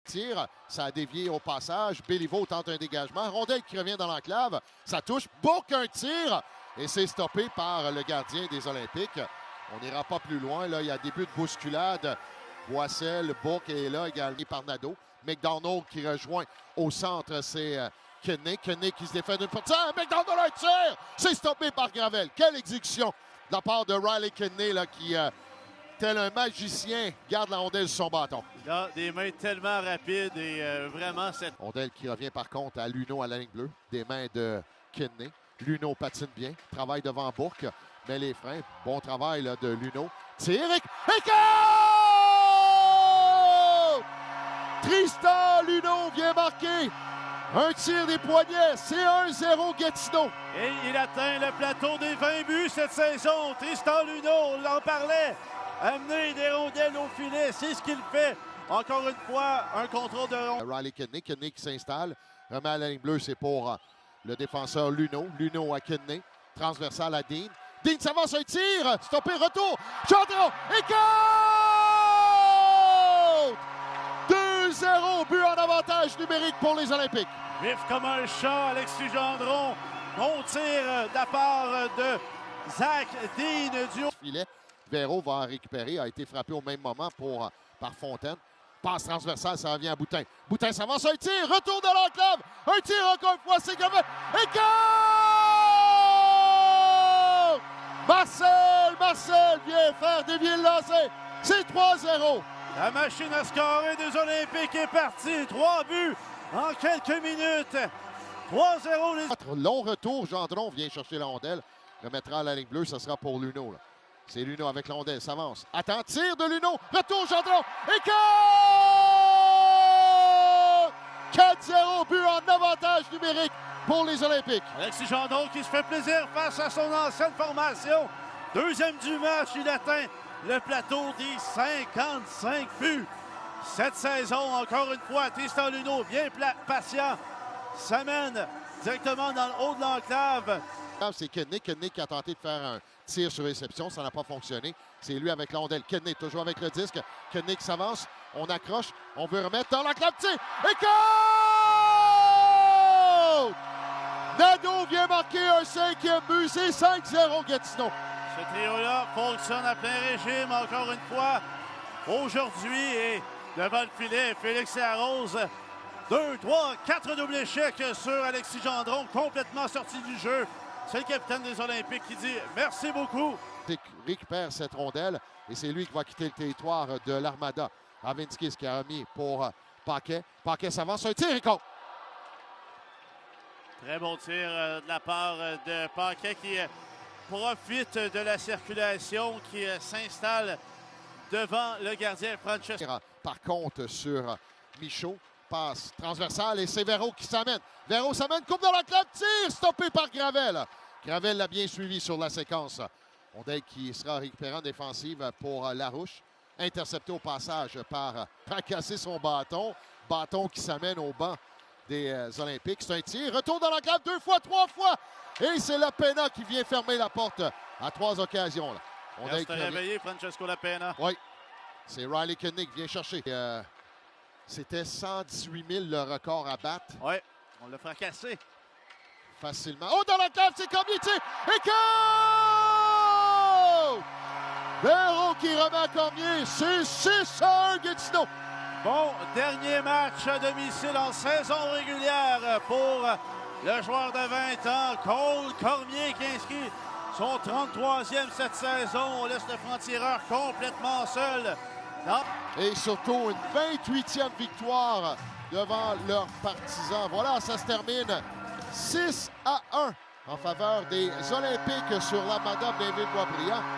Tire, ça a dévié au passage. Béliveau tente un dégagement. Rondelle qui revient dans l'enclave. Ça touche. Bourque un tir. Et c'est stoppé par le gardien des Olympiques. On n'ira pas plus loin. Là, il y a début de bousculade. Boissel, Bourque est là également par Nadeau. McDonald qui rejoint au centre, c'est Kenney. Kenney qui se défait d'une porte. McDonald un tir! C'est stoppé par Gravel. Quelle exécution de la part de Riley Kenney là, qui, tel un magicien, garde la rondelle sur son bâton. Il a des mains tellement rapides et vraiment cette... Rondelle qui revient par contre à Luneau à la ligne bleue. Des mains de Kenney. Luneau patine bien. Travaille devant Bourque. Met les freins. Bon travail là, de Luneau. Tire et Tristan Luneau vient marquer. Un tir des poignets. C'est 1-0 Gatineau. Et il atteint le plateau des 20 buts cette saison. Tristan Luneau, on en parlait. Amener des rondelles au filet, c'est ce qu'il fait. Encore une fois, un contrôle de rondelle. Riley Kenney. Kenney qui s'installe. Remet à la ligne bleue, c'est pour le défenseur Luneau. Luneau à Kenney. Transversal à Dean. Dean s'avance un tir. Stoppé, retour. Gendron. Et compte! 2-0, but en avantage numérique pour les Olympiques. Vif comme un chat, Alexis Gendron. Bon tir de la part de Zach Dean du haut. Filet. Véro va en récupérer. A été frappé au même moment par Fontaine. Passe transversale, ça revient à Boutin. Boutin s'avance un tir. Retour de l'enclave. Un tir encore une fois, c'est Gravel. Et compte! Marcel vient faire dévier le lancer. C'est 3-0. La machine à scorer des Olympiques est partie. 3 buts en quelques minutes. 3-0. Les... Long retour, Gendron vient chercher la rondelle. Remettra à la ligne bleue, ça sera pour Luneau. Là. C'est Luneau avec la rondelle, s'avance. Attends, tir de Luneau. Retour, Gendron. Et 4-0, but en avantage numérique pour les Olympiques. Alexis Gendron qui se fait plaisir face à son ancienne formation. Deuxième du match, il atteint le plateau des 55 buts. Cette saison, encore une fois, Tristan Luneau, bien patient, s'amène directement dans le haut de l'enclave. C'est Kenney qui a tenté de faire un tir sur réception, ça n'a pas fonctionné. C'est lui avec la rondelle. Kenney toujours avec le disque. Kenney qui s'avance, on accroche, on veut remettre dans l'enclave. Et compte! Nadeau vient marquer un 5e but, c'est 5-0 Gatineau. Ce trio-là fonctionne à plein régime, encore une fois, aujourd'hui. Et devant le filet, Félix Arrose, 2, 3, 4 doubles échecs sur Alexis Gendron, complètement sorti du jeu. C'est le capitaine des Olympiques qui dit merci beaucoup. Il récupère cette rondelle et c'est lui qui va quitter le territoire de l'Armada. Ravinskis qui a remis pour Paquet. Paquet s'avance, un tir et compte. Très bon tir de la part de Paquet qui profite de la circulation, qui s'installe devant le gardien Francesco. Par contre, sur Michaud, passe transversale et c'est Véro qui s'amène. Véro s'amène, coupe dans l'enclave, tir, stoppé par Gravel. Gravel l'a bien suivi sur la séquence. Rondelle qui sera récupéré en défensive pour Larouche. Intercepté au passage par Fracassé son bâton. Bâton qui s'amène au banc des Olympiques. C'est un tir, retour dans l'enclave 2 fois, 3 fois. Et c'est Lapena qui vient fermer la porte à 3 occasions. Là. On a réveillé Francesco Lapena. Oui, c'est Riley Kenney qui vient chercher. C'était 118 000 le record à battre. Oui, on l'a fracassé. Facilement. Oh, dans la cave, c'est Cormier, et que... Véro qui remet à Cormier, c'est 6-1 Gatineau. Bon, dernier match à domicile en saison régulière pour le joueur de 20 ans, Cole Cormier, qui inscrit son 33e cette saison. On laisse le franc-tireur complètement seul. Non. Et surtout une 28e victoire devant leurs partisans. Voilà, ça se termine 6-1 en faveur des Olympiques sur la Madame David Boisbriand.